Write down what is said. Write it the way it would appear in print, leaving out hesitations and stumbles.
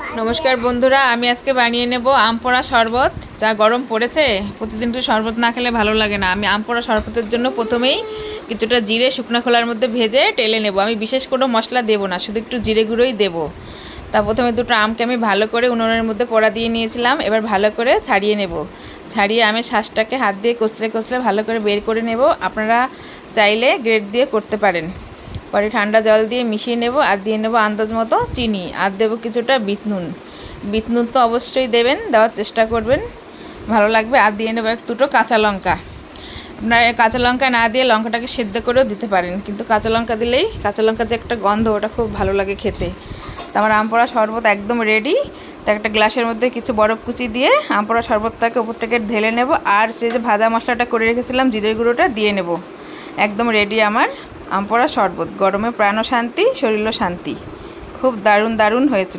নমস্কার বন্ধুরা, আমি আজকে বানিয়ে নেব আম পোড়া শরবত। যা গরম পড়েছে, প্রতিদিন তো শরবত না খেলে ভালো লাগে না। আমি আম পোড়া শরবতের জন্য প্রথমেই কিছুটা জিরে শুকনো খোলার মধ্যে ভেজে টেলে নেব। আমি বিশেষ কোনো মশলা দেব না, শুধু একটু জিরে গুঁড়োই দেব। তা প্রথমে দুটো আমকে আমি ভালো করে উনুনের মধ্যে পোড়া দিয়ে নিয়েছিলাম। এবার ভালো করে ছাড়িয়ে নেব। ছাড়িয়ে আমের শ্বাসটাকে হাত দিয়ে কষলে কষলে ভালো করে বের করে নেব। আপনারা চাইলে গ্রেট দিয়ে করতে পারেন। পরে ঠান্ডা জল দিয়ে মিশিয়ে নেব আর দিয়ে নেব আন্দাজ মতো চিনি, আর দেবো কিছুটা বিট নুন। বিট নুন তো অবশ্যই দেবেন, দেওয়ার চেষ্টা করবেন, ভালো লাগবে। আর দিয়ে নেব দুটো কাঁচা লঙ্কা। আপনার কাঁচা লঙ্কা না দিয়ে লঙ্কাটাকে সেদ্ধ করেও দিতে পারেন, কিন্তু কাঁচা লঙ্কা দিলেই কাঁচা লঙ্কার যে একটা গন্ধ, ওটা খুব ভালো লাগে খেতে। তো আমার আম পোড়া শরবত একদম রেডি। তো একটা গ্লাসের মধ্যে কিছু বরফ কুচি দিয়ে আম পোড়া শরবতটাকে উপর থেকে ঢেলে নেব, আর সে যে ভাজা মশলাটা করে রেখেছিলাম জিরের গুঁড়োটা দিয়ে নেব। একদম রেডি আমার আম পোড়া শরবত। গরমে প্রাণও শান্তি, শরীরও শান্তি। খুব দারুণ দারুণ হয়েছিল।